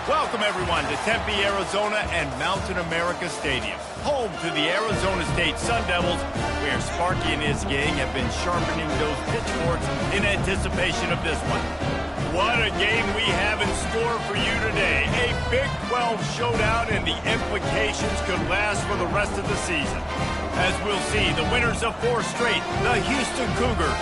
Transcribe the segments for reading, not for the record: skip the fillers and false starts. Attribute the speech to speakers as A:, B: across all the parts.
A: Welcome, everyone, to Tempe, Arizona and Mountain America Stadium, home to the Arizona State Sun Devils, where Sparky and his gang have been sharpening those pitchforks in anticipation of this one. What a game we have in store for you today. A Big 12 showdown, and the implications could last for the rest of the season. As we'll see, the winners of 4 straight, the Houston Cougars,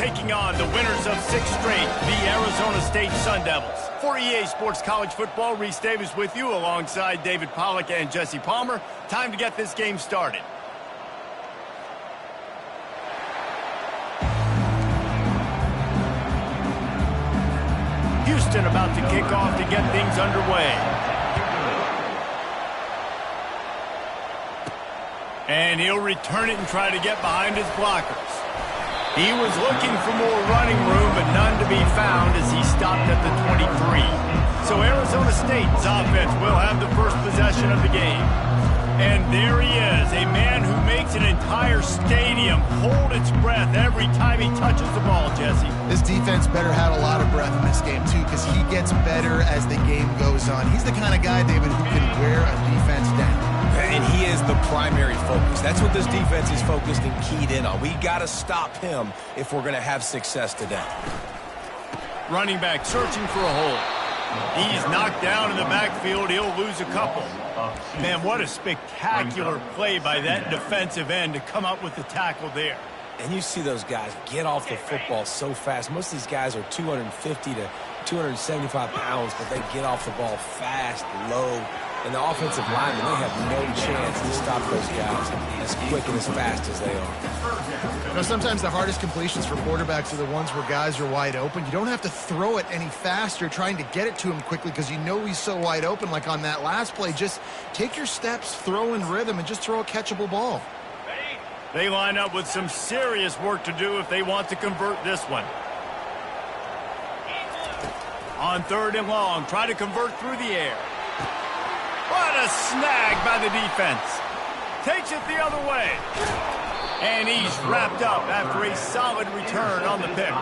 A: taking on the winners of 6 straight, the Arizona State Sun Devils. For EA Sports College Football, Reese Davis with you alongside David Pollack and Jesse Palmer. Time to get this game started. Houston about to kick off to get things underway. And he'll return it and try to get behind his blockers. He was looking for more running room, but none to be found as he stopped at the 23. So Arizona State's offense will have the first possession of the game. And there he is, a man who makes an entire stadium hold its breath every time he touches the ball, Jesse.
B: This defense better have a lot of breath in this game, too, because he gets better as the game goes on. He's the kind of guy, David, who can wear a defense down.
C: And he is the primary focus. That's what this defense is focused and keyed in on. We got to stop him if we're going to have success today.
A: Running back searching for a hole. He's knocked down in the backfield. He'll lose a couple. Man, what a spectacular play by that defensive end to come up with the tackle there.
C: And you see those guys get off the football so fast. Most of these guys are 250 to 275 pounds, but they get off the ball fast, low. And the offensive linemen, they have no chance to stop those guys as quick and as fast as they are.
B: You know, sometimes the hardest completions for quarterbacks are the ones where guys are wide open. You don't have to throw it any faster trying to get it to him quickly because you know he's so wide open. Like on that last play, just take your steps, throw in rhythm, and just throw a catchable ball.
A: They line up with some serious work to do if they want to convert this one. On 3rd and long, try to convert through the air. What a snag by the defense. Takes it the other way. And he's wrapped up after a solid return on the pick.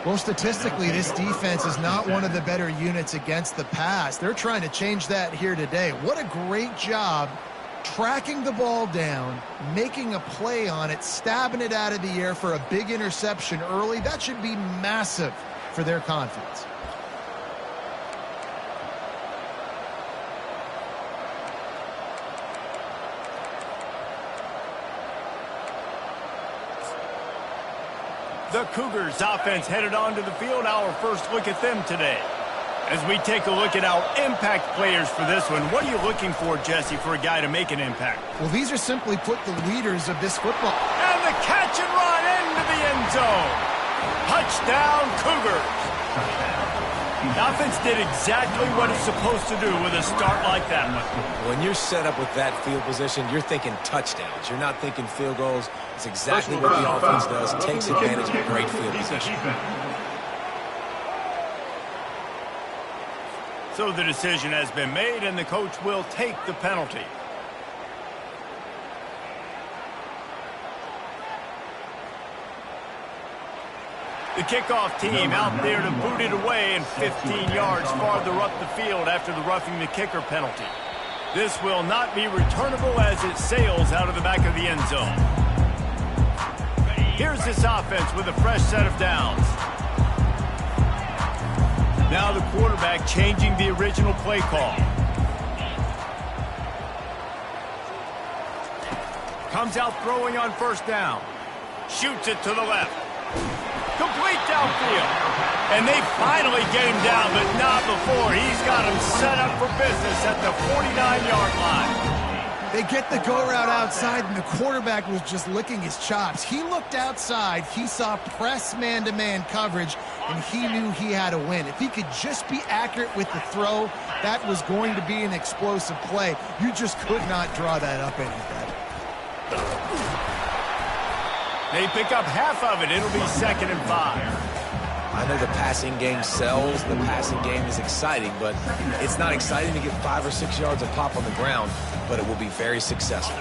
B: Well, statistically, this defense is not one of the better units against the pass. They're trying to change that here today. What a great job tracking the ball down, making a play on it, stabbing it out of the air for a big interception early. That should be massive for their confidence.
A: The Cougars offense headed onto the field. Our first look at them today. As we take a look at our impact players for this one, what are you looking for, Jesse, for a guy to make an impact?
B: Well, these are simply put the leaders of this football.
A: And the catch and run into the end zone. Touchdown, Cougars. The offense did exactly what it's supposed to do with a start like that one.
C: When you're set up with that field position, you're thinking touchdowns. You're not thinking field goals. It's exactly what the offense does. Takes advantage of a great field position.
A: So the decision has been made, and the coach will take the penalty. The kickoff team out there to boot it away and 15 yards farther up the field after the roughing the kicker penalty. This will not be returnable as it sails out of the back of the end zone. Here's this offense with a fresh set of downs. Now the quarterback changing the original play call. Comes out throwing on 1st down. Shoots it to the left. Complete downfield. And they finally get him down, but not before. He's got him set up for business at the 49-yard line.
B: They get the go route outside, and the quarterback was just licking his chops. He looked outside. He saw press man-to-man coverage, and he knew he had to win. If he could just be accurate with the throw, that was going to be an explosive play. You just could not draw that up any better.
A: They pick up half of it. It'll be 2nd and 5.
C: I know the passing game sells, the passing game is exciting, but it's not exciting to get 5 or 6 yards of pop on the ground, but it will be very successful.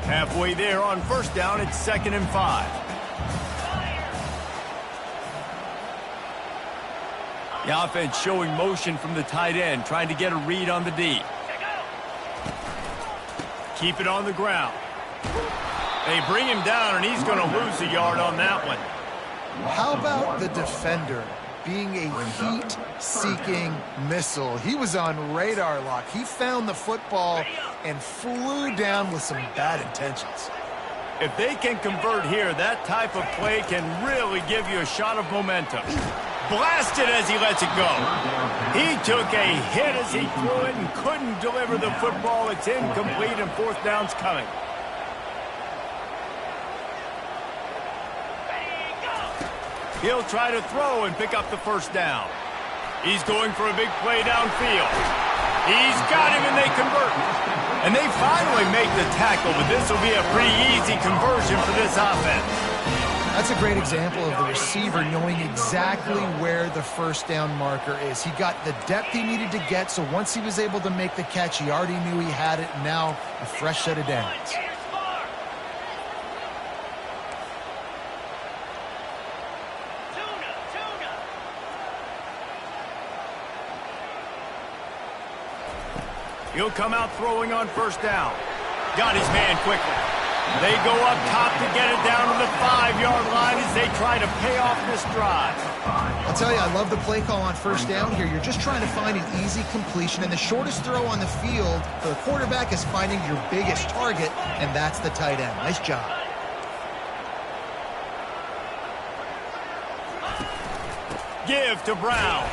A: Halfway there on 1st down, it's 2nd and 5. The offense showing motion from the tight end, trying to get a read on the D. Keep it on the ground. They bring him down, and he's going to lose a yard on that one.
B: How about the defender being a heat-seeking missile? He was on radar lock. He found the football and flew down with some bad intentions.
A: If they can convert here, that type of play can really give you a shot of momentum. Blasted as he lets it go. He took a hit as he threw it and couldn't deliver the football. It's incomplete, and fourth down's coming. He'll try to throw and pick up the first down. He's going for a big play downfield. He's got him, and they convert. And they finally make the tackle, but this will be a pretty easy conversion for this offense.
B: That's a great example of the receiver knowing exactly where the first down marker is. He got the depth he needed to get, so once he was able to make the catch, he already knew he had it, and now a fresh set of downs.
A: He'll come out throwing on first down. Got his man quickly. They go up top to get it down to the 5-yard line as they try to pay off this drive.
B: I'll tell you, I love the play call on first down here. You're just trying to find an easy completion, and the shortest throw on the field for the quarterback is finding your biggest target, and that's the tight end. Nice job.
A: Give to Brown.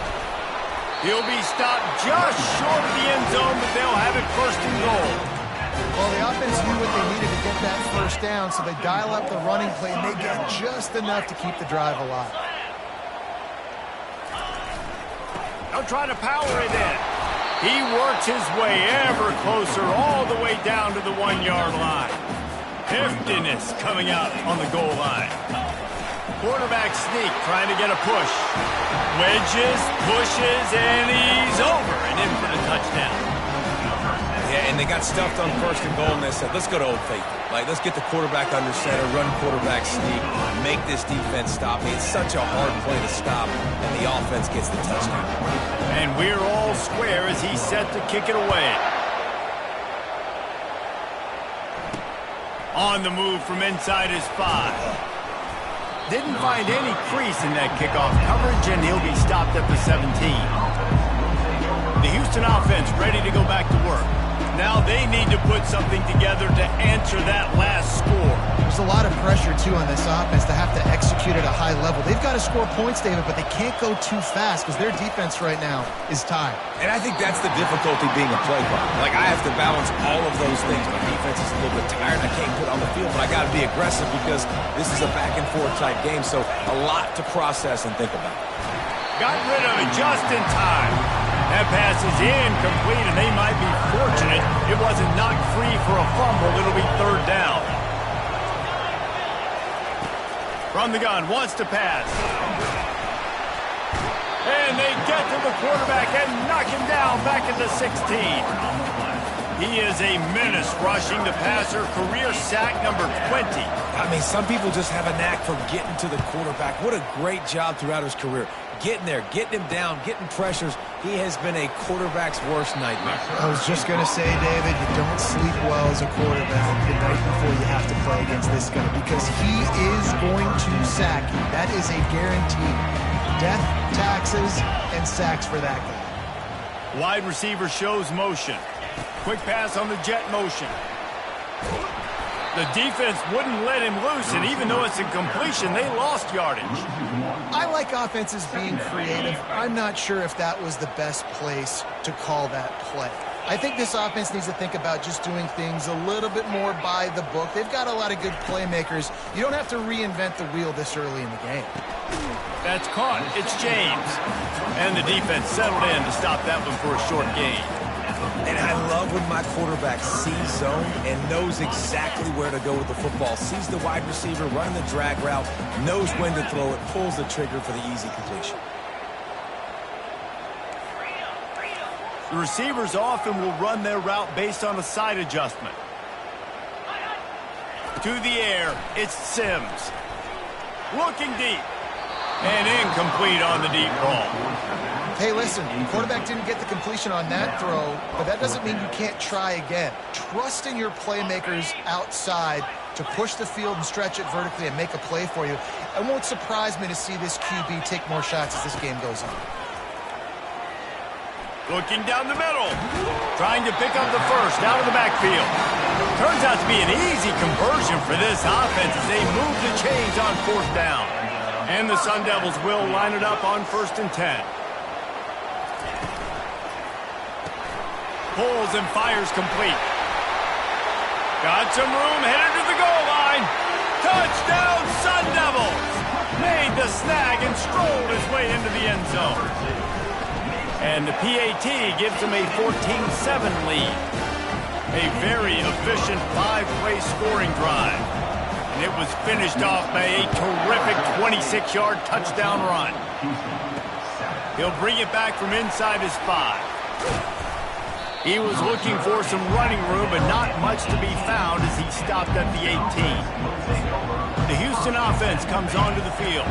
A: He'll be stopped just short of the end zone, but they'll have it first and goal.
B: Well, the offense knew what they needed to get that first down, so they dial up the running play, and they get just enough to keep the drive alive.
A: They'll try to power it in. He works his way ever closer all the way down to the 1-yard line. Heftiness coming out on the goal line. Quarterback sneak, trying to get a push. Wedges, pushes, and he's over and in for the touchdown.
C: Yeah, and they got stuffed on first and goal, and they said, let's go to Old Faithful. Like, let's get the quarterback under center, run quarterback sneak, make this defense stop. It's such a hard play to stop, and the offense gets the touchdown.
A: And we're all square as he's set to kick it away. On the move from inside his 5. Didn't find any crease in that kickoff coverage, and he'll be stopped at the 17. The Houston offense ready to go back to work. Now they need to put something together to answer that last score.
B: There's a lot of pressure, too, on this offense to have to execute at a high level. They've got to score points, David, but they can't go too fast because their defense right now is tired.
C: And I think that's the difficulty being a play caller. Like, I have to balance all of those things. My defense is a little bit tired. I can't put on the field, but I got to be aggressive because this is a back-and-forth type game, so a lot to process and think about.
A: Got rid of it just in time. That pass is incomplete, and they might be fortunate it wasn't knocked free for a fumble. It'll be third down. From the gun, wants to pass. And they get to the quarterback and knock him down back at the 16. He is a menace rushing the passer, career sack number 20.
C: I mean, some people just have a knack for getting to the quarterback. What a great job throughout his career. Getting there, getting him down, getting pressures. He has been a quarterback's worst nightmare.
B: I was just going to say, David, you don't sleep well as a quarterback the night before you have to play against this guy because he is going to sack you. That is a guarantee. Death, taxes, and sacks for that guy.
A: Wide receiver shows motion. Quick pass on the jet motion. The defense wouldn't let him loose, and even though it's a completion, they lost yardage.
B: I like offenses being creative. I'm not sure if that was the best place to call that play. I think this offense needs to think about just doing things a little bit more by the book. They've got a lot of good playmakers. You don't have to reinvent the wheel this early in the game.
A: That's caught. It's James. And the defense settled in to stop that one for a short gain.
C: And I love when my quarterback sees zone and knows exactly where to go with the football. Sees the wide receiver running the drag route, knows when to throw it, pulls the trigger for the easy completion.
A: The receivers often will run their route based on a side adjustment. To the air, it's Sims. Looking deep. And incomplete on the deep ball.
B: Hey, listen, the quarterback didn't get the completion on that throw, but that doesn't mean you can't try again. Trusting your playmakers outside to push the field and stretch it vertically and make a play for you. It won't surprise me to see this QB take more shots as this game goes on.
A: Looking down the middle. Trying to pick up the first out of the backfield. Turns out to be an easy conversion for this offense as they move the chains on 4th down. And the Sun Devils will line it up on 1st and 10. Pulls and fires complete. Got some room, headed to the goal line. Touchdown, Sun Devils! Made the snag and strolled his way into the end zone. And the PAT gives them a 14-7 lead. A very efficient 5-play scoring drive. And it was finished off by a terrific 26-yard touchdown run. He'll bring it back from inside his 5. He was looking for some running room, but not much to be found as he stopped at the 18. The Houston offense comes onto the field.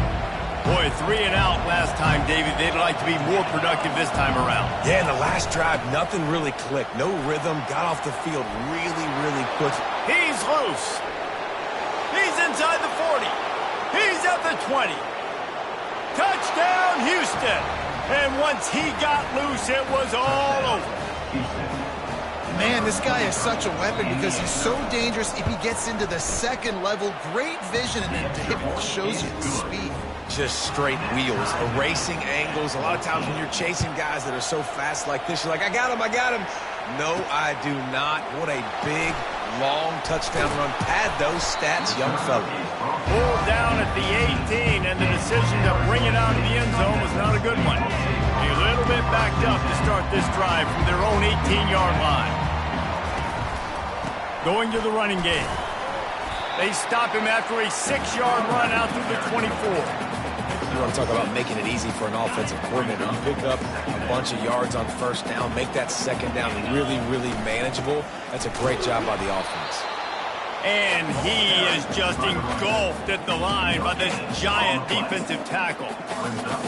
A: Boy, 3 and out last time, David. They'd like to be more productive this time around.
C: Yeah, in the last drive, nothing really clicked. No rhythm, got off the field really, really quick.
A: He's loose. He's inside the 40. He's at the 20. Touchdown, Houston. And once he got loose, it was all over.
B: Man, this guy is such a weapon because he's so dangerous if he gets into the second level. Great vision, and it shows you the speed.
C: Just straight wheels, erasing angles. A lot of times when you're chasing guys that are so fast like this, you're like, I got him, I got him. No, I do not. What a big, long touchdown run. Pad those stats, young fella.
A: Pulled down at the 18, and the decision to bring it out of the end zone was not a good one. A little bit backed up to start this drive from their own 18-yard line. Going to the running game. They stop him after a 6-yard run out through the 24.
C: You want to talk about making it easy for an offensive coordinator. You pick up a bunch of yards on 1st down, make that 2nd down really, really manageable. That's a great job by the offense.
A: And he is just engulfed at the line by this giant defensive tackle.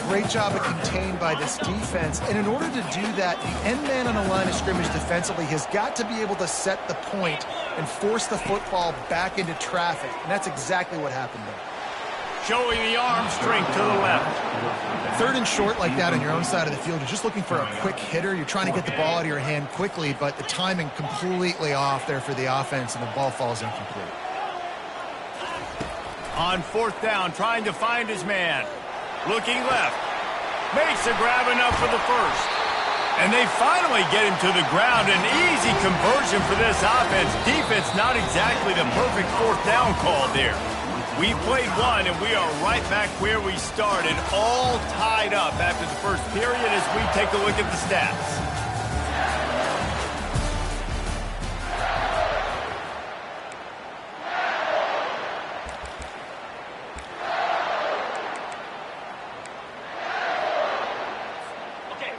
B: Great job of contained by this defense. And in order to do that, the end man on the line of scrimmage defensively has got to be able to set the point and force the football back into traffic. And that's exactly what happened there.
A: Showing the arm strength to the left.
B: 3rd and short like that on your own side of the field, you're just looking for a quick hitter. You're trying to get the ball out of your hand quickly, but the timing completely off there for the offense, and the ball falls incomplete.
A: On 4th down, trying to find his man. Looking left. Makes a grab enough for the first. And they finally get him to the ground. An easy conversion for this offense. Defense, not exactly the perfect 4th down call there. We played one, and we are right back where we started, all tied up after the first period as we take a look at the stats.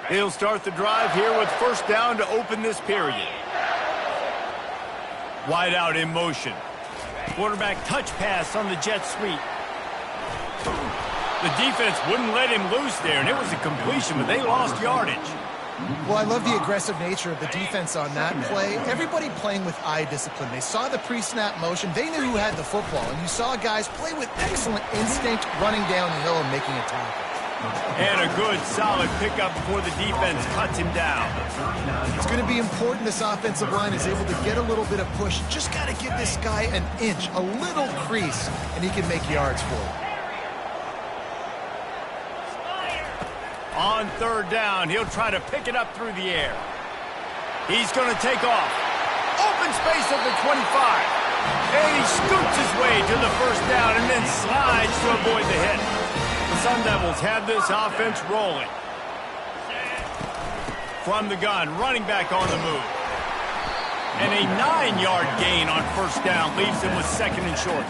A: He'll start the drive here with 1st down to open this period. Wide out in motion. Quarterback touch pass on the jet sweep. The defense wouldn't let him loose there, and it was a completion, but they lost yardage.
B: Well, I love the aggressive nature of the defense on that play. Everybody playing with eye discipline. They saw the pre-snap motion. They knew who had the football, and you saw guys play with excellent instinct running down the hill and making a tackle.
A: And a good, solid pickup before the defense cuts him down.
B: It's going to be important this offensive line is able to get a little bit of push. Just got to give this guy an inch, a little crease, and he can make yards for it.
A: On 3rd down, he'll try to pick it up through the air. He's going to take off. Open space at the 25. And he scoots his way to the 1st down and then slides to avoid the hit. The Sun Devils have this offense rolling. From the gun, running back on the move. And a 9-yard gain on 1st down leaves him with 2nd and short.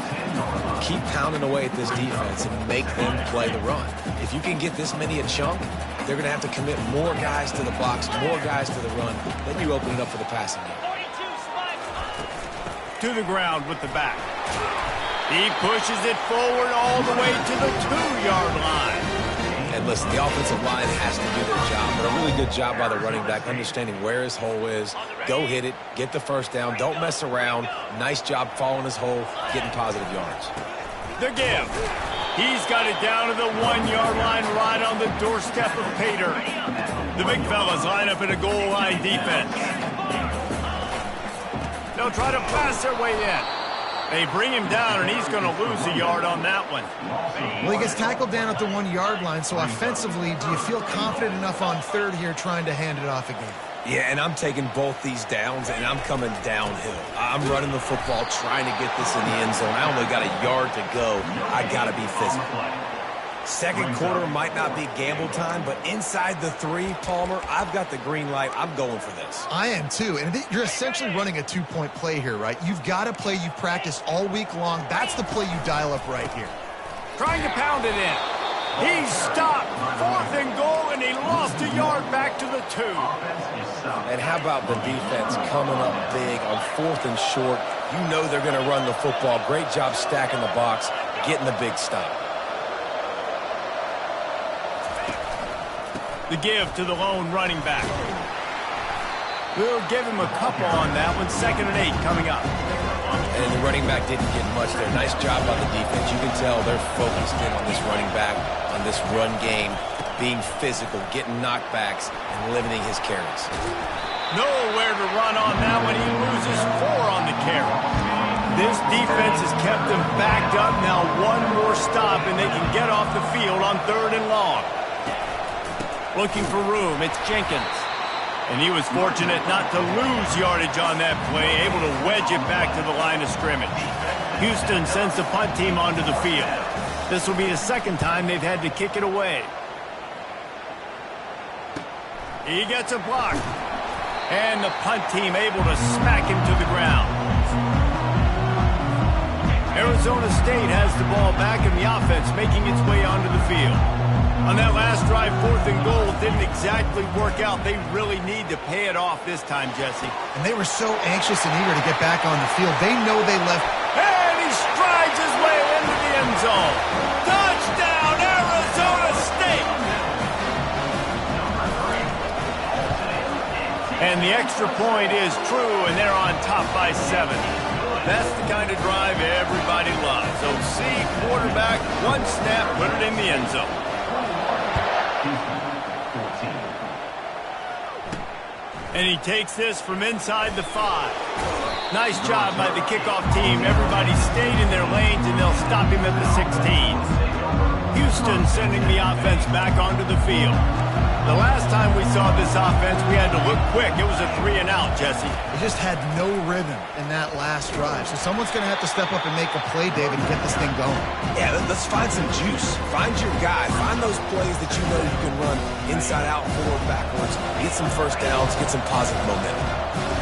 C: Keep pounding away at this defense and make them play the run. If you can get this many a chunk, they're going to have to commit more guys to the box, more guys to the run. Then you open it up for the passing game.
A: To the ground with the back. He pushes it forward all the way to the 2-yard line.
C: And listen, the offensive line has to do their job, but a really good job by the running back understanding where his hole is. Go hit it, get the first down, don't mess around. Nice job following his hole, getting positive yards.
A: The give. He's got it down to the 1-yard line right on the doorstep of Pater. The big fellas line up in a goal line defense. They'll try to pass their way in. They bring him down, and he's going to lose a yard on that one.
B: Well, he gets tackled down at the 1-yard line, so offensively, do you feel confident enough on third here trying to hand it off again?
C: Yeah, and I'm taking both these downs, and I'm coming downhill. I'm running the football, trying to get this in the end zone. I only got a yard to go. I got to be physical. Second quarter might not be gamble time, but inside the 3, Palmer, I've got the green light. I'm going for this.
B: I am too, and you're essentially running a 2-point play here, right? You've got a play you've practiced all week long. That's the play you dial up right here.
A: Trying to pound it in. He's stopped. 4th and goal, and he lost a yard back to the 2.
C: And how about the defense coming up big on 4th and short? You know they're going to run the football. Great job stacking the box, getting the big stop.
A: The give to the lone running back. We'll give him a couple on that one. 2nd and 8 coming up.
C: And the running back didn't get much there. Nice job by the defense. You can tell they're focused in on this running back, on this run game, being physical, getting knockbacks, and limiting his carries.
A: Nowhere to run on that one. He loses 4 on the carry. This defense has kept them backed up. Now one more stop, and they can get off the field on 3rd and long. Looking for room, it's Jenkins. And he was fortunate not to lose yardage on that play, able to wedge it back to the line of scrimmage. Houston sends the punt team onto the field. This will be the 2nd time they've had to kick it away. He gets a block. And the punt team able to smack him to the ground. Arizona State has the ball back in the offense, making its way onto the field. On that last drive, 4th and goal didn't exactly work out. They really need to pay it off this time, Jesse.
B: And they were so anxious and eager to get back on the field. They know they left.
A: And he strides his way into the end zone. Touchdown, Arizona State! And the extra point is true, and they're on top by 7. That's the kind of drive everybody loves. So see, quarterback, one snap, put it in the end zone. And he takes this from inside the 5. Nice job by the kickoff team. Everybody stayed in their lanes, and they'll stop him at the 16. Houston sending the offense back onto the field. The last time we saw this offense, we had to look quick. It was a 3-and-out, Jesse.
B: They just had no rhythm in that last drive. So someone's going to have to step up and make a play, David, and get this thing going.
C: Yeah, let's find some juice. Find your guy. Find those plays that you know you can run inside out, forward, backwards. Get some first downs. Get some positive momentum.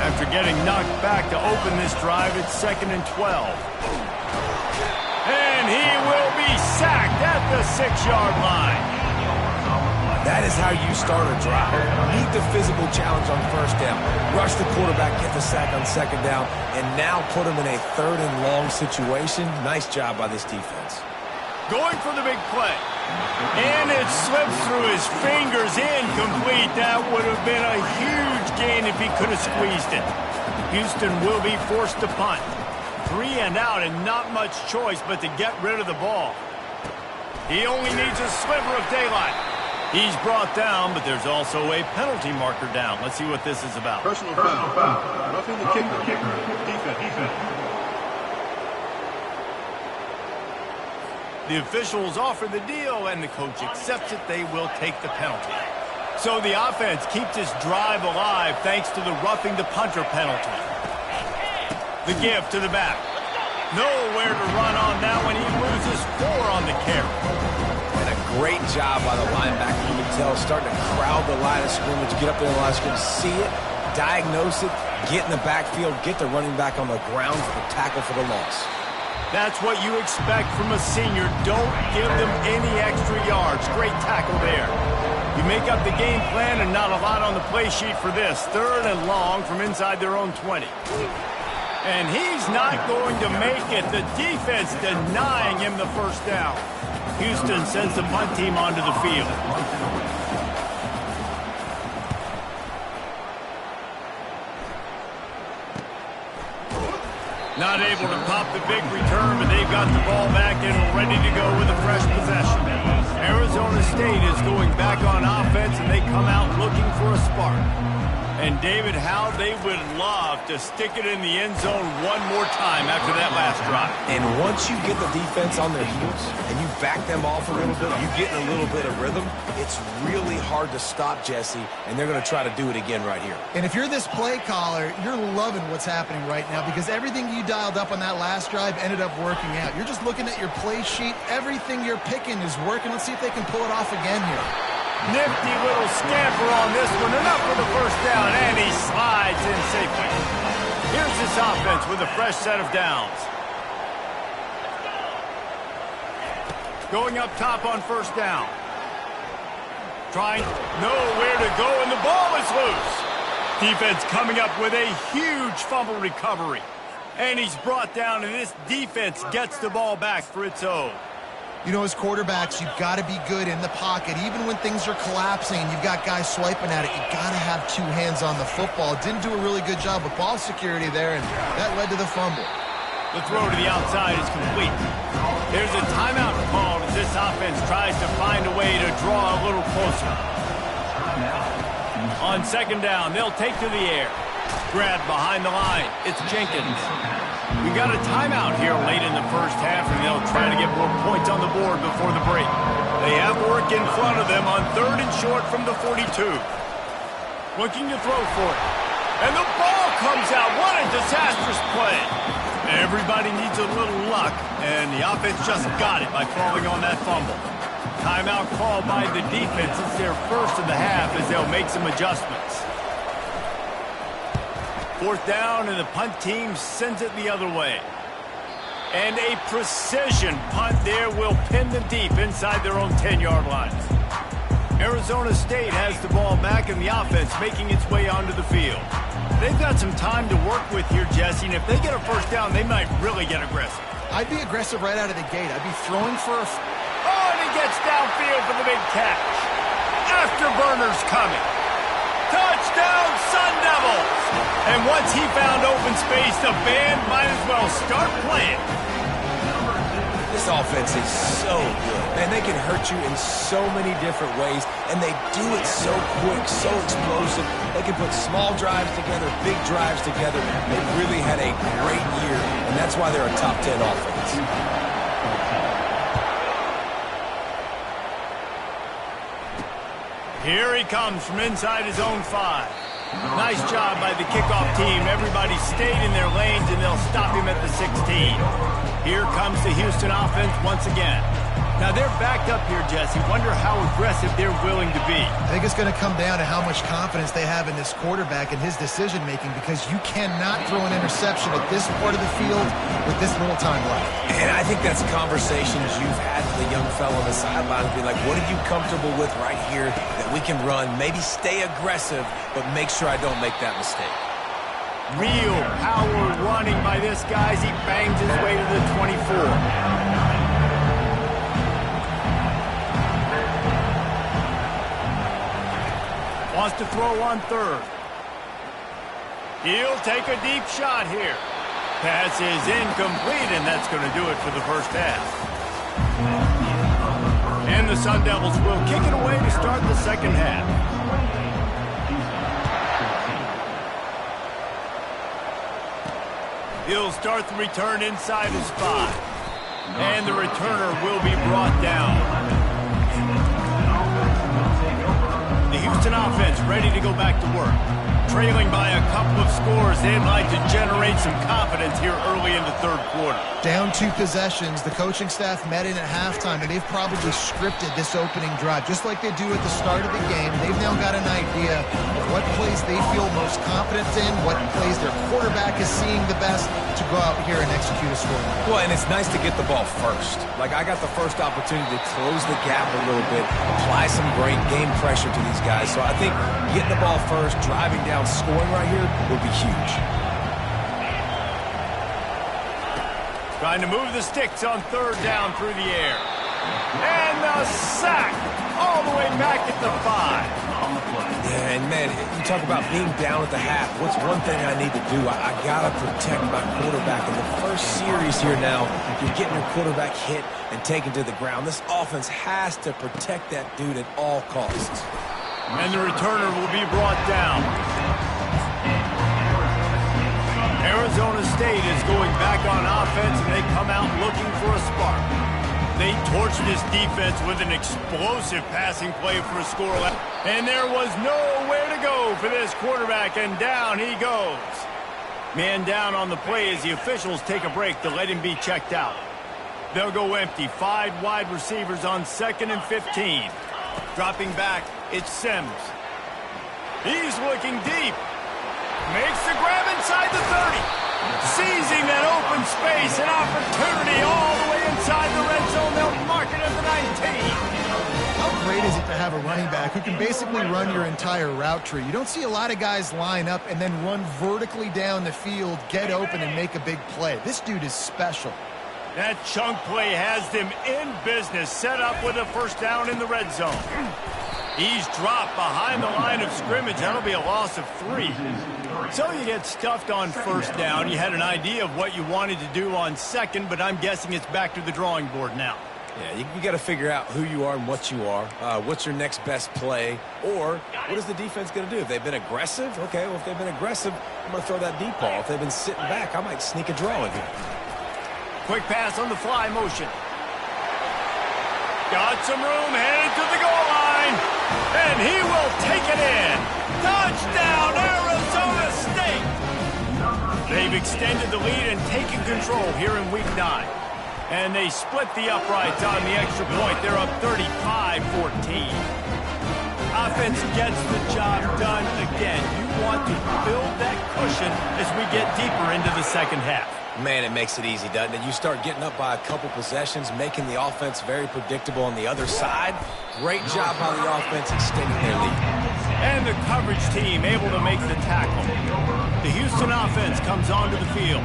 A: After getting knocked back to open this drive, it's 2nd and 12. And he will be sacked at the 6-yard line.
C: That is how you start a drive. Meet the physical challenge on 1st down. Rush the quarterback, get the sack on 2nd down, and now put him in a 3rd and long situation. Nice job by this defense.
A: Going for the big play. And it slips through his fingers, incomplete. That would have been a huge gain if he could have squeezed it. Houston will be forced to punt. 3-and-out and not much choice but to get rid of the ball. He only needs a sliver of daylight. He's brought down, but there's also a penalty marker down. Let's see what this is about.
D: Personal foul. Roughing the kicker. Defense.
A: The officials offer the deal, and the coach accepts it. They will take the penalty. So the offense keeps this drive alive thanks to the roughing the punter penalty. The give to the back. Nowhere to run on that one. He loses 4 on the carry.
C: And a great job by the linebacker. You can tell starting to crowd the line of scrimmage, get up there in the line of scrimmage, see it, diagnose it, get in the backfield, get the running back on the ground for the tackle for the loss.
A: That's what you expect from a senior. Don't give them any extra yards. Great tackle there. You make up the game plan and not a lot on the play sheet for this. 3rd and long from inside their own 20. And he's not going to make it. The defense denying him the first down. Houston sends the punt team onto the field. Not able to pop the big return, but they've got the ball back and ready to go with a fresh possession. Arizona State is going back on offense, and they come out looking for a spark. And, David, how they would love to stick it in the end zone one more time after that last drive.
C: And once you get the defense on their heels and you back them off a little bit, you get in a little bit of rhythm, it's really hard to stop, Jesse, and they're going to try to do it again right here.
B: And if you're this play caller, you're loving what's happening right now because everything you dialed up on that last drive ended up working out. You're just looking at your play sheet. Everything you're picking is working. Let's see if they can pull it off again here.
A: Nifty little scamper on this one, enough for the first down, and he slides in safely. Here's this offense with a fresh set of downs. Going up top on first down. Trying nowhere to go, and the ball is loose. Defense coming up with a huge fumble recovery. And he's brought down, and this defense gets the ball back for its own.
B: You know, as quarterbacks, you've got to be good in the pocket. Even when things are collapsing and you've got guys swiping at it, you've got to have two hands on the football. Didn't do a really good job with ball security there, and that led to the fumble.
A: The throw to the outside is complete. There's a timeout called as this offense tries to find a way to draw a little closer. On second down, they'll take to the air. Grab behind the line. It's Jenkins. We got a timeout here late in the first half, and they'll try to get more points on the board before the break. They have work in front of them on 3rd and short from the 42. Looking to throw for it. And the ball comes out. What a disastrous play. Everybody needs a little luck, and the offense just got it by falling on that fumble. Timeout called by the defense. It's their first of the half as they'll make some adjustments. 4th down, and the punt team sends it the other way. And a precision punt there will pin them deep inside their own 10-yard line. Arizona State has the ball back, and the offense making its way onto the field. They've got some time to work with here, Jesse, and if they get a first down, they might really get aggressive.
B: I'd be aggressive right out of the gate. I'd be throwing for a...
A: Oh, and he gets downfield for the big catch. Afterburner's coming. Touchdown, Sun Devils! And once he found open space, the band might as well start playing.
C: This offense is so good. Man, they can hurt you in so many different ways, and they do it so quick, so explosive. They can put small drives together, big drives together. They really had a great year, and that's why they're a top 10 offense.
A: Here he comes from inside his own 5. Nice job by the kickoff team. Everybody stayed in their lanes, and they'll stop him at the 16. Here comes the Houston offense once again. Now, they're backed up here, Jesse. Wonder how aggressive they're willing to be.
B: I think it's going to come down to how much confidence they have in this quarterback and his decision-making, because you cannot throw an interception at this part of the field with this little time left.
C: And I think that's conversations you've had with the young fellow on the sidelines. Be like, what are you comfortable with right here that we can run? Maybe stay aggressive, but make sure I don't make that mistake.
A: Real power running by this guy as he bangs his way to the 24. Wants to throw on 3rd. He'll take a deep shot here. Pass is incomplete, and that's going to do it for the first half. And the Sun Devils will kick it away to start the second half. He'll start the return inside his 5. And the returner will be brought down. The Houston offense ready to go back to work. Trailing by a couple of scores, they'd like to generate some confidence here early in the 3rd quarter.
B: Down 2 possessions, the coaching staff met in at halftime, and they've probably scripted this opening drive, just like they do at the start of the game. They've now got an idea of what plays they feel most confident in, what plays their quarterback is seeing the best to go out here and execute a score.
C: Well, and it's nice to get the ball first. Like, I got the first opportunity to close the gap a little bit, apply some great game pressure to these guys. So I think getting the ball first, driving down, scoring right here would be huge.
A: Trying to move the sticks on third down through the air. And the sack all the way back at the 5.
C: Yeah, and man, you talk about being down at the half. What's one thing I need to do? I got to protect my quarterback. In the first series here now, you're getting your quarterback hit and taken to the ground. This offense has to protect that dude at all costs.
A: And the returner will be brought down. Arizona State is going back on offense, and they come out looking for a spark. They torched this defense with an explosive passing play for a score. And there was nowhere to go for this quarterback, and down he goes. Man down on the play as the officials take a break to let him be checked out. They'll go empty. 5 wide receivers on 2nd and 15. Dropping back, it's Sims. He's looking deep. Makes the grab inside the 30. Seizing that open space, an opportunity all the way inside the red zone. They'll mark it at the 19.
B: How great is it to have a running back who can basically run your entire route tree? You don't see a lot of guys line up and then run vertically down the field, get open, and make a big play. This dude is special.
A: That chunk play has them in business, set up with a first down in the red zone. He's dropped behind the line of scrimmage. That'll be a loss of 3. So you get stuffed on first down. You had an idea of what you wanted to do on second, but I'm guessing it's back to the drawing board now.
C: Yeah, you got to figure out who you are and what you are. What's your next best play? Or what is the defense going to do? If they've been aggressive, okay, well, if they've been aggressive, I'm going to throw that deep ball. If they've been sitting back, I might sneak a draw in here.
A: Quick pass on the fly motion. Got some room, headed to the goal line. And he will take it in. Touchdown, Arizona State. They've extended the lead and taken control here in week 9. And they split the uprights on the extra point. They're up 35-14. Offense gets the job done again. You want to build that cushion as we get deeper into the second half.
C: Man, it makes it easy, doesn't it? You start getting up by a couple possessions, making the offense very predictable on the other side. Great job by the offense extending their lead.
A: And the coverage team able to make the tackle. The Houston offense comes onto the field.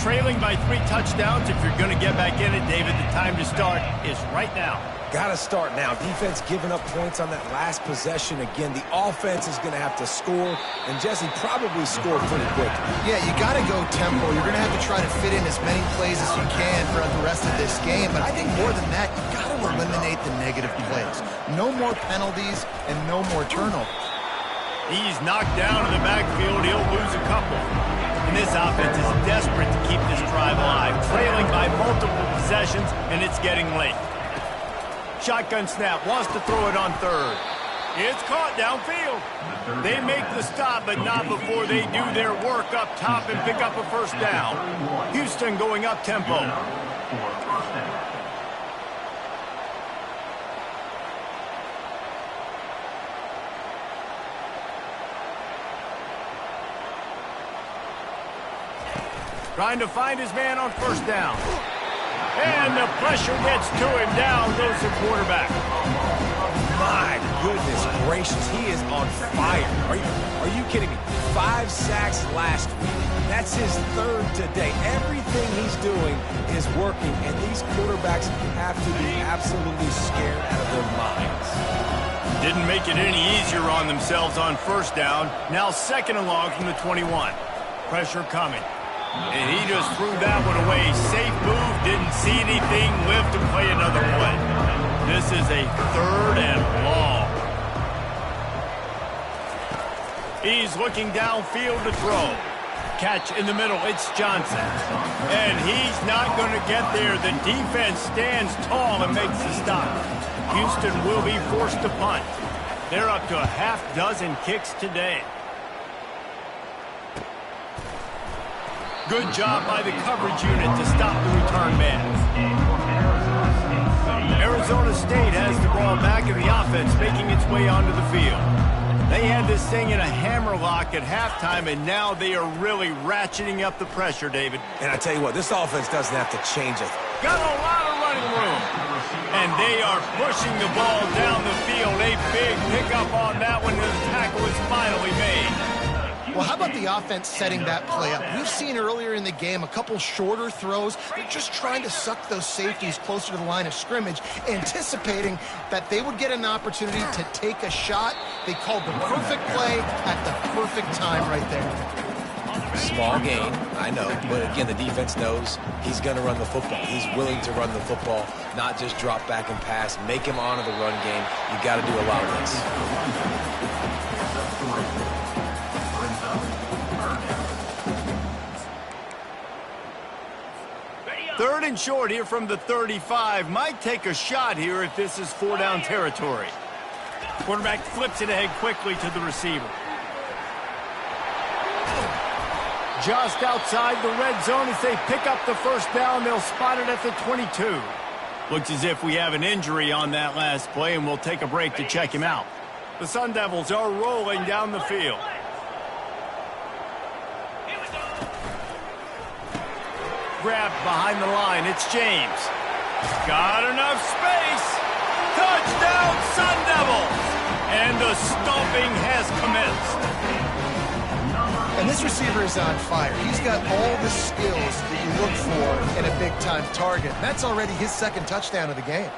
A: Trailing by 3 touchdowns. If you're going to get back in it, David, the time to start is right now.
C: Got to start now. Defense giving up points on that last possession. Again, the offense is going to have to score, and Jesse probably score pretty quick.
B: Yeah, you got to go tempo. You're going to have to try to fit in as many plays as you can throughout the rest of this game. But I think more than that, you got to eliminate the negative plays. No more penalties and no more turnovers.
A: He's knocked down in the backfield. He'll lose a couple. And this offense is desperate to keep this drive alive, trailing by multiple possessions, and it's getting late. Shotgun snap, wants to throw it on third. It's caught downfield. They make the stop, but not before they do their work up top and pick up a first down. Houston going up tempo. Trying to find his man on first down. And the pressure gets to him. Down goes the quarterback.
C: My goodness gracious, he is on fire. Are you kidding me? 5 sacks last week. That's his 3rd today. Everything he's doing is working, and these quarterbacks have to be absolutely scared out of their minds.
A: Didn't make it any easier on themselves on first down. Now 2nd and long from the 21. Pressure coming. And he just threw that one away. Safe move, didn't see anything, lived to play another play. This is a 3rd and long. He's looking downfield to throw. Catch in the middle, it's Johnson. And he's not going to get there. The defense stands tall and makes the stop. Houston will be forced to punt. They're up to a half-dozen kicks today. Good job by the coverage unit to stop the return man. Arizona State has the ball back in the offense, making its way onto the field. They had this thing in a hammerlock at halftime, and now they are really ratcheting up the pressure, David.
C: And I tell you what, this offense doesn't have to change it.
A: Got a lot of running room. And they are pushing the ball down the field. A big pickup on that one, and the tackle is finally made.
B: Well, how about the offense setting that play up? We've seen earlier in the game a couple shorter throws. They're just trying to suck those safeties closer to the line of scrimmage, anticipating that they would get an opportunity to take a shot. They called the perfect play at the perfect time right there.
C: Small gain, I know, but again, the defense knows he's going to run the football. He's willing to run the football, not just drop back and pass, make him honor the run game. You got to do a lot of this.
A: Third and short here from the 35. Might take a shot here if this is 4-down territory. Quarterback flips it ahead quickly to the receiver. Just outside the red zone as they pick up the first down. They'll spot it at the 22. Looks as if we have an injury on that last play, and we'll take a break to check him out. The Sun Devils are rolling down the field. Grabbed behind the line. It's James. Got enough space. Touchdown, Sun Devils! And the stomping has commenced.
B: And this receiver is on fire. He's got all the skills that you look for in a big-time target. That's already his second touchdown of the game.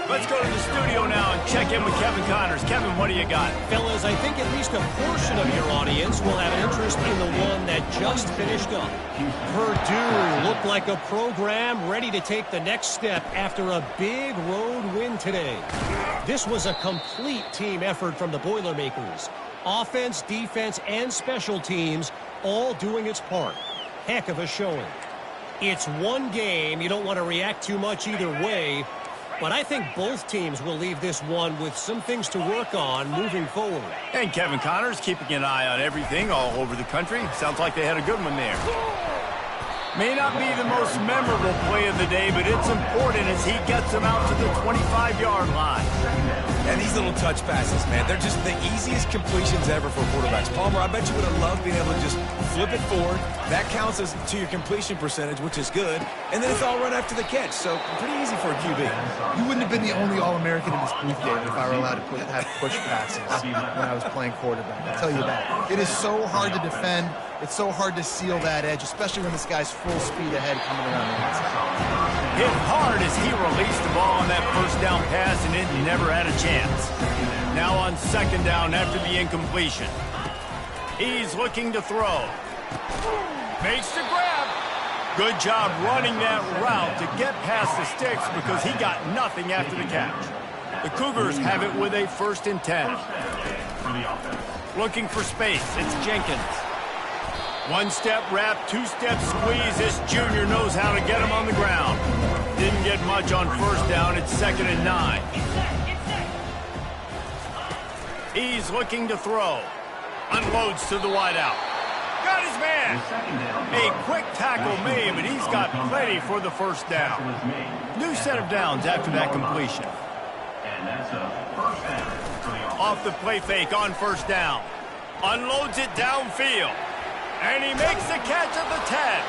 A: Let's go to the studio now and check in with Kevin Connors. Kevin, what do you got?
E: Fellas, I think at least a portion of your audience will have an interest in the one that just finished up. Purdue looked like a program ready to take the next step after a big road win today. This was a complete team effort from the Boilermakers. Offense, defense, and special teams all doing its part. Heck of a showing. It's one game. You don't want to react too much either way. But I think both teams will leave this one with some things to work on moving forward.
A: And Kevin Connors keeping an eye on everything all over the country. Sounds like they had a good one there. May not be the most memorable play of the day, but it's important as he gets them out to the 25-yard line.
C: And these little touch passes, man, they're just the easiest completions ever for quarterbacks. Palmer, I bet you would have loved being able to just flip it forward. That counts as to your completion percentage, which is good. And then it's all run after the catch, so pretty easy for a QB.
B: You wouldn't have been the only All-American in this booth, David, if I were allowed to have push passes when I was playing quarterback. I'll tell you that. It is so hard to defend. It's so hard to seal that edge, especially when this guy's full speed ahead coming around the outside.
A: Hit hard as he released the ball on that first down pass, and it never had a chance. Now on second down after the incompletion. He's looking to throw. Makes the grab. Good job running that route to get past the sticks because he got nothing after the catch. The Cougars have it with a 1st and 10. Looking for space. It's Jenkins. One-step wrap, two-step squeeze. This junior knows how to get him on the ground. Didn't get much on first down. It's 2nd and 9. He's looking to throw. Unloads to the wideout. Got his man. A quick tackle made, but he's got plenty for the first down. New set of downs after that completion. Off the play fake on first down. Unloads it downfield. And he makes the catch at the 10.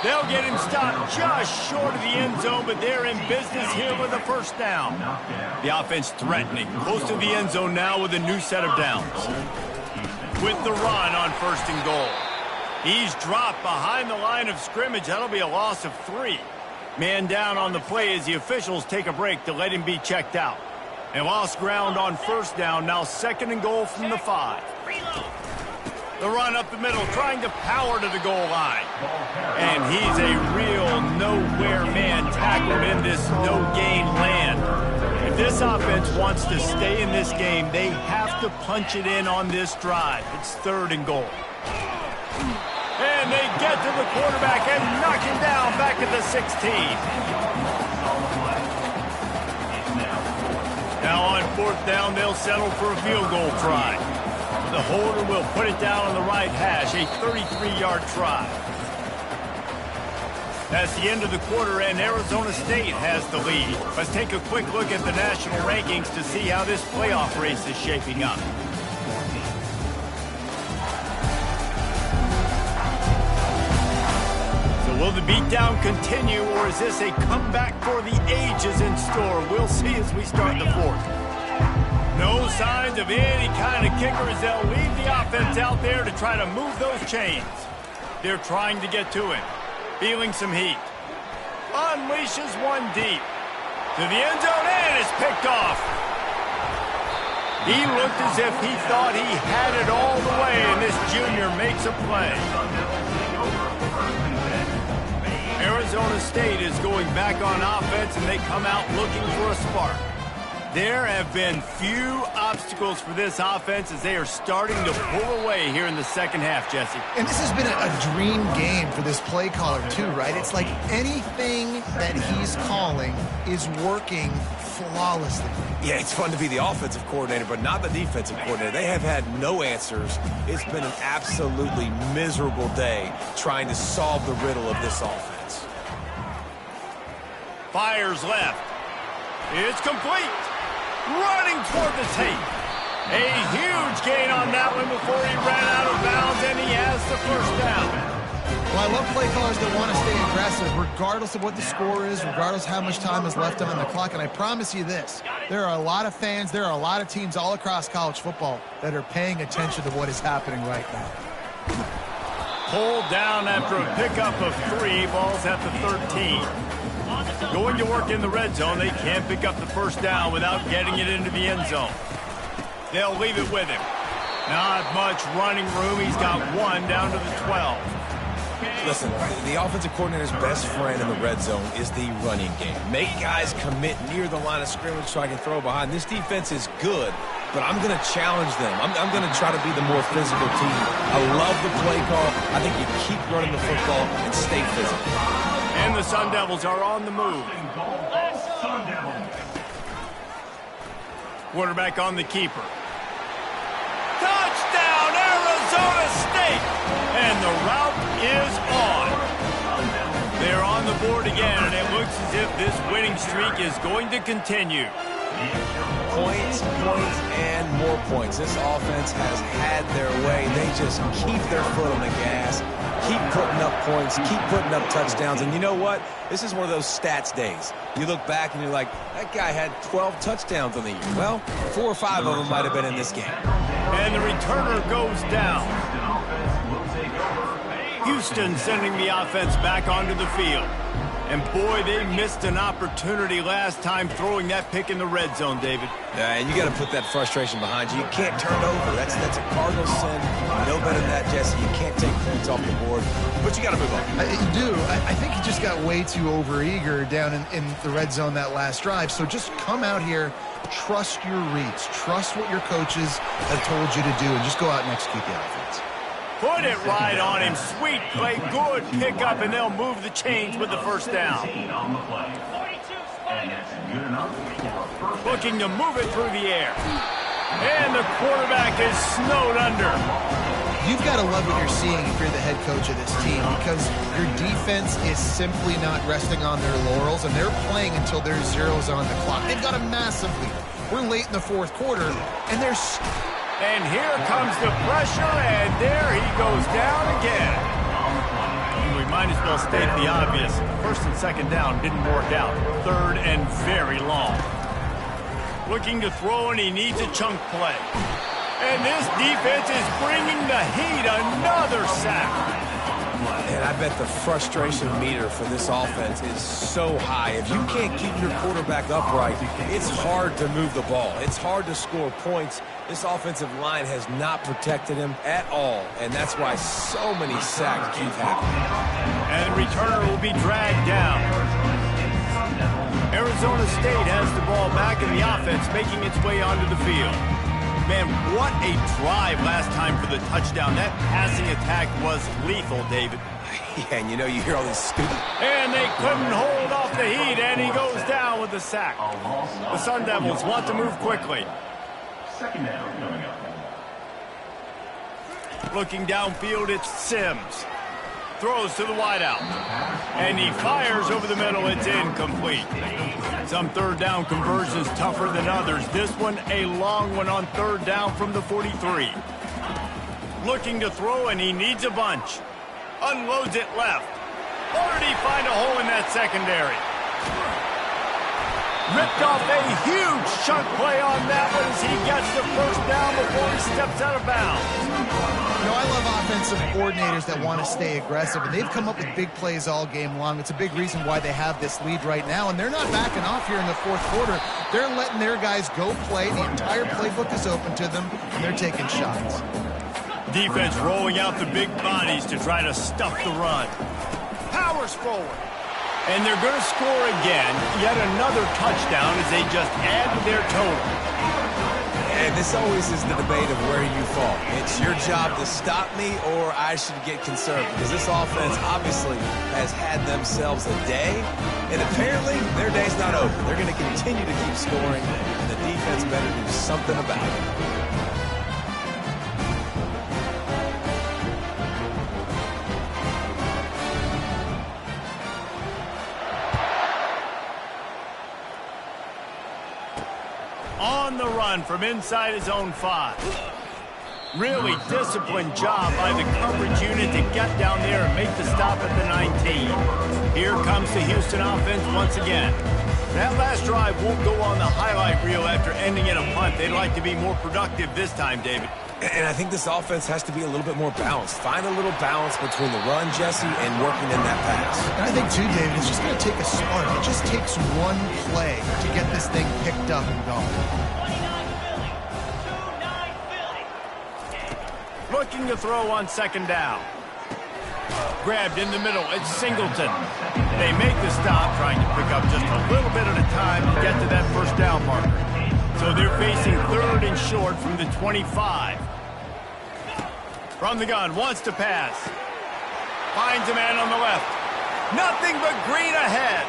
A: They'll get him stopped just short of the end zone, but they're in business here with a first down. The offense threatening. Close to the end zone now with a new set of downs. With the run on 1st and goal. He's dropped behind the line of scrimmage. That'll be a loss of 3. Man down on the play as the officials take a break to let him be checked out. And lost ground on first down. Now 2nd and goal from the 5. The run up the middle, trying to power to the goal line. And he's a real nowhere man tackled in this no-gain land. If this offense wants to stay in this game, they have to punch it in on this drive. It's 3rd and goal. And they get to the quarterback and knock him down back at the 16. Now on 4th down, they'll settle for a field goal try. The holder will put it down on the right hash, a 33-yard try. That's the end of the quarter, and Arizona State has the lead. Let's take a quick look at the national rankings to see how this playoff race is shaping up. So will the beatdown continue, or is this a comeback for the ages in store? We'll see as we start the 4th. No signs of any kind of kicker as they'll leave the offense out there to try to move those chains. They're trying to get to it. Feeling some heat. Unleashes one deep. To the end zone, and it's picked off. He looked as if he thought he had it all the way, and this junior makes a play. Arizona State is going back on offense, and they come out looking for a spark. There have been few obstacles for this offense as they are starting to pull away here in the second half, Jesse.
B: And this has been a dream game for this play caller too, right? It's like anything that he's calling is working flawlessly.
C: Yeah, it's fun to be the offensive coordinator, but not the defensive coordinator. They have had no answers. It's been an absolutely miserable day trying to solve the riddle of this offense.
A: Fires left. It's complete. Running toward the tape. A huge gain on that one before he ran out of bounds, and he has the first down.
B: Well, I love play callers that want to stay aggressive regardless of what the score is, regardless how much time is left on the clock. And I promise you this, there are a lot of fans, there are a lot of teams all across college football that are paying attention to what is happening right now.
A: Pulled down after a pickup of 3, balls at the 13. Going to work in the red zone, they can't pick up the first down without getting it into the end zone. They'll leave it with him. Not much running room. He's got 1 down to the 12.
C: Listen, the offensive coordinator's best friend in the red zone is the running game. Make guys commit near the line of scrimmage so I can throw behind. This defense is good, but I'm going to challenge them. I'm going to try to be the more physical team. I love the play call. I think you keep running the football and stay physical.
A: And the Sun Devils are on the move. Quarterback on the keeper. Touchdown, Arizona State! And the route is on. They're on the board again, and it looks as if this winning streak is going to continue.
C: Points, points, and more points. This offense has had their way. They just keep their foot on the gas, keep putting up points, keep putting up touchdowns. And you know what? This is one of those stats days. You look back and you're like, that guy had 12 touchdowns on the year. Well, 4 or 5 of them might have been in this game.
A: And the returner goes down. Houston sending the offense back onto the field. And boy, they missed an opportunity last time throwing that pick in the red zone, David.
C: Yeah, and you got to put that frustration behind you. You can't turn it over. That's a cardinal sin. You know better than that, Jesse. You can't take points off the board, but you got to move on.
B: You do. I think he just got way too overeager down in the red zone that last drive. So just come out here, trust your reads, trust what your coaches have told you to do, and just go out and execute the offense.
A: Put it right on him. Sweet play, good pickup, and they'll move the chains with the first down. Looking to move it through the air. And the quarterback is snowed under.
B: You've got to love what you're seeing if you're the head coach of this team, because your defense is simply not resting on their laurels, and they're playing until there's zeros on the clock. They've got a massive lead. We're late in the fourth quarter, and there's...
A: And here comes the pressure, and there he goes down again. We might as well state the obvious. First and second down didn't work out. Third and very long. Looking to throw, and he needs a chunk play. And this defense is bringing the heat. Another sack.
C: And I bet the frustration meter for this offense is so high. If you can't keep your quarterback upright, it's hard to move the ball. It's hard to score points. This offensive line has not protected him at all, and that's why so many sacks keep happening.
A: And the returner will be dragged down. Arizona State has the ball back in the offense, making its way onto the field. Man, what a drive last time for the touchdown. That passing attack was lethal, David.
C: Yeah, and you know, you hear all these stupid...
A: And they couldn't hold off the heat, and he goes down with the sack. The Sun Devils want to move quickly.
D: Second down coming up.
A: Looking downfield, it's Sims. Throws to the wideout. And he fires over the middle. It's incomplete. Some third down conversions tougher than others. This one, a long one on third down from the 43. Looking to throw, and he needs a bunch. Unloads it left. Or did he find a hole in that secondary? Ripped off a huge chunk play on that one as he gets the first down before he steps out of bounds.
B: You know, I love offensive coordinators that want to stay aggressive, and they've come up with big plays all game long. It's a big reason why they have this lead right now, and they're not backing off here in the fourth quarter. They're letting their guys go play. The entire playbook is open to them, and they're taking shots.
A: Defense rolling out the big bodies to try to stuff the run. Powers forward. And they're going to score again. Yet another touchdown as they just add to their total.
C: And this always is the debate of where you fall. It's your job to stop me or I should get concerned. Because this offense obviously has had themselves a day. And apparently their day's not over. They're going to continue to keep scoring. And the defense better do something about it.
A: On the run from inside his own 5. Really disciplined job by the coverage unit to get down there and make the stop at the 19. Here comes the Houston offense once again. That last drive won't go on the highlight reel after ending in a punt. They'd like to be more productive this time, David.
C: And I think this offense has to be a little bit more balanced. Find a little balance between the run, Jesse, and working in that pass.
B: And I think, too, David, it's just going to take a spark. It just takes one play to get this thing picked up and going.
A: Looking to throw on second down. Grabbed in the middle. It's Singleton. They make the stop, trying to pick up just a little bit at a time to get to that first down marker. So they're facing third and short from the 25. From the gun, wants to pass. Finds a man on the left. Nothing but green ahead.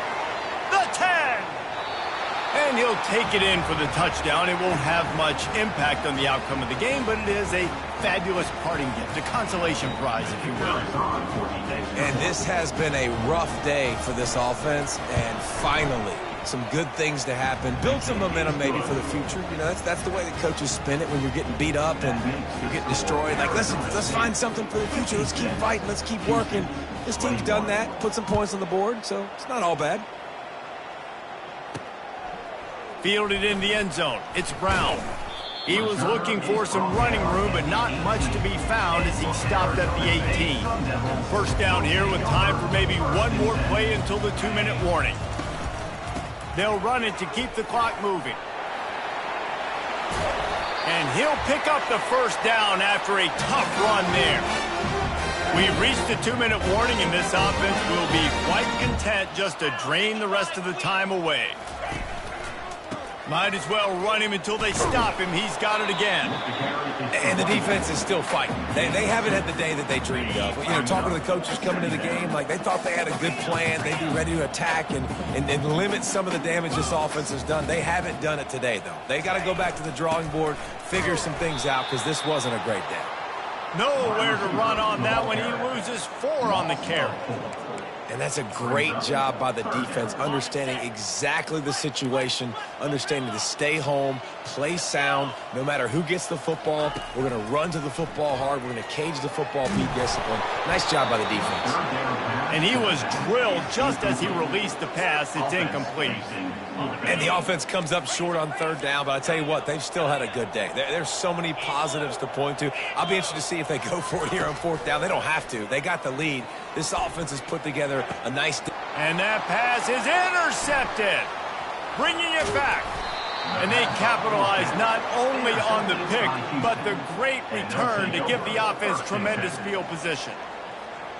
A: The 10. And he'll take it in for the touchdown. It won't have much impact on the outcome of the game, but it is a fabulous parting gift, a consolation prize, if you will.
C: And this has been a rough day for this offense, and finally, some good things to happen. Build some momentum maybe for the future. You know, that's the way the coaches spin it when you're getting beat up and you're getting destroyed. Like, listen, let's find something for the future. Let's keep fighting. Let's keep working. This team's done that, put some points on the board, so it's not all bad.
A: Fielded in the end zone. It's Brown. He was looking for some running room, but not much to be found as he stopped at the 18. First down here with time for maybe one more play until the 2-minute warning. They'll run it to keep the clock moving. And he'll pick up the first down after a tough run there. We've reached the 2-minute warning, and this offense will be quite content just to drain the rest of the time away. Might as well run him until they stop him. He's got it again.
C: And the defense is still fighting. They haven't had the day that they dreamed of. You know, talking to the coaches coming into the game, like they thought they had a good plan. They'd be ready to attack and limit some of the damage this offense has done. They haven't done it today, though. They got to go back to the drawing board, figure some things out, because this wasn't a great day.
A: Nowhere to run on that one. He loses 4 on the carry.
C: And that's a great job by the defense, understanding exactly the situation, understanding to stay home, play sound. No matter who gets the football, we're going to run to the football hard. We're going to cage the football, be disciplined. Nice job by the defense.
A: And he was drilled just as he released the pass. It's incomplete.
C: And the offense comes up short on third down, but I tell you what, they've still had a good day. There's so many positives to point to. I'll be interested to see if they go for it here on fourth down. They don't have to. They got the lead. This offense has put together a nice day.
A: And that pass is intercepted, bringing it back. And they capitalize not only on the pick, but the great return to give the offense tremendous field position.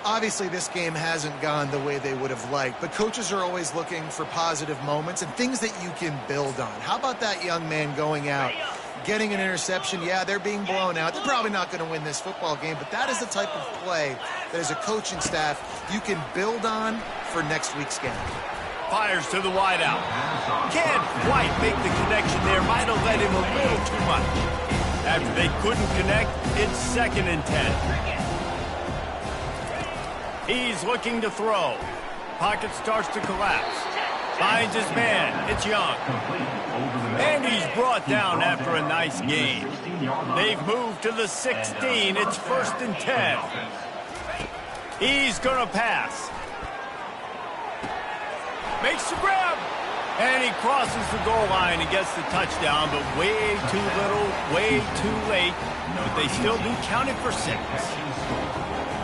B: Obviously, this game hasn't gone the way they would have liked, but coaches are always looking for positive moments and things that you can build on. How about that young man going out, getting an interception? Yeah, they're being blown out. They're probably not going to win this football game, but that is the type of play that as a coaching staff you can build on for next week's game.
A: Fires to the wideout. Can't quite make the connection there. Might have let him a little too much. After they couldn't connect, it's 2nd and 10. He's looking to throw. Pocket starts to collapse. Finds his man. It's Young. And he's brought down after a nice gain. They've moved to the 16. It's 1st and 10. He's going to pass. Makes the grab. And he crosses the goal line and gets the touchdown, but way too little, way too late. But they still do count it for 6.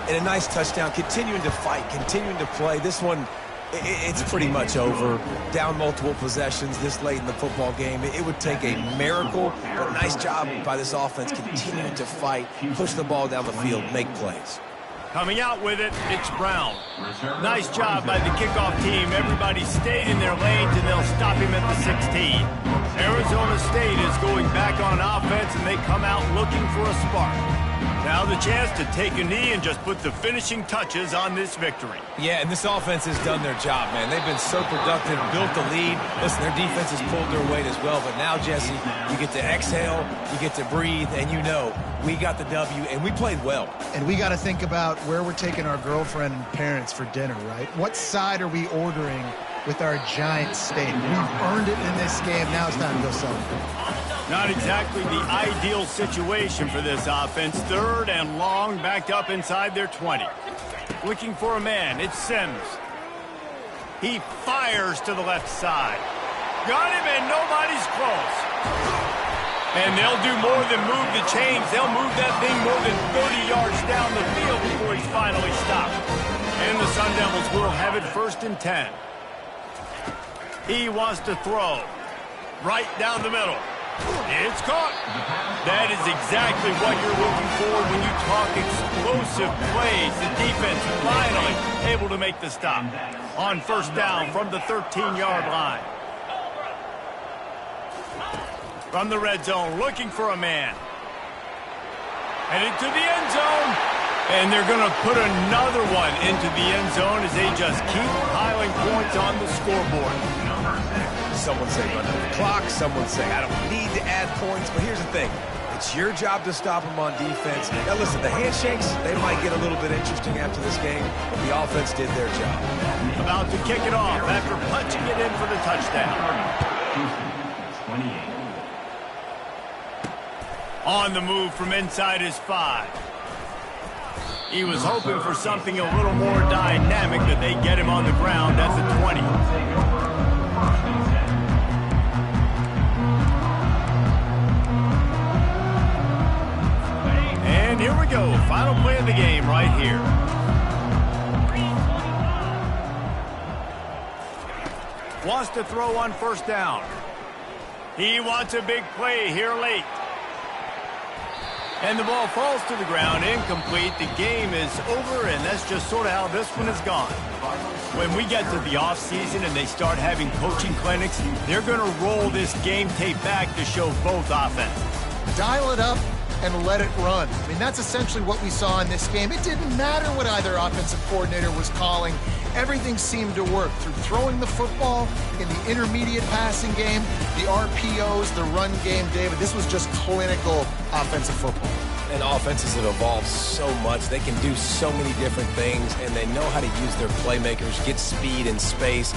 C: And a nice touchdown, continuing to fight, continuing to play. This one, it's pretty much over. Down multiple possessions this late in the football game. It would take a miracle, but nice job by this offense continuing to fight, push the ball down the field, make plays.
A: Coming out with it, it's Brown. Nice job by the kickoff team. Everybody stayed in their lanes, and they'll stop him at the 16. Arizona State is going back on offense, and they come out looking for a spark. Now the chance to take a knee and just put the finishing touches on this victory.
C: Yeah, and this offense has done their job, man. They've been so productive, built the lead. Listen, their defense has pulled their weight as well. But now, Jesse, you get to exhale, you get to breathe, and you know we got the W, and we played well.
B: And we got to think about where we're taking our girlfriend and parents for dinner, right? What side are we ordering with our giant steak? We've earned it in this game. Now it's time to go celebrate.
A: Not exactly the ideal situation for this offense. 3rd and long, backed up inside their 20. Looking for a man, it's Sims. He fires to the left side. Got him, and nobody's close. And they'll do more than move the chains. They'll move that thing more than 30 yards down the field before he's finally stopped. And the Sun Devils will have it 1st and 10. He wants to throw. Right down the middle. It's caught. That is exactly what you're looking for when you talk explosive plays. The defense finally able to make the stop. On 1st down from the 13-yard line. From the red zone, looking for a man. Headed to the end zone. And they're going to put another one into the end zone as they just keep piling points on the scoreboard.
C: Someone say run out the clock. Someone say I don't need to add points. But here's the thing. It's your job to stop them on defense. Now, listen, the handshakes, they might get a little bit interesting after this game, but the offense did their job.
A: About to kick it off after punching it in for the touchdown. On the move from inside his 5. He was hoping for something a little more dynamic, but they get him on the ground at the 20. And here we go. Final play of the game right here. Wants to throw on 1st down. He wants a big play here late. And the ball falls to the ground, incomplete. The game is over, and that's just sort of how this one is gone. When we get to the offseason and they start having coaching clinics, they're going to roll this game tape back to show both offenses.
B: Dial it up and let it run. I mean, that's essentially what we saw in this game. It didn't matter what either offensive coordinator was calling. Everything seemed to work through throwing the football in the intermediate passing game, the RPOs, the run game, David. This was just clinical offensive football.
C: And offenses have evolved so much. They can do so many different things, and they know how to use their playmakers, get speed and space.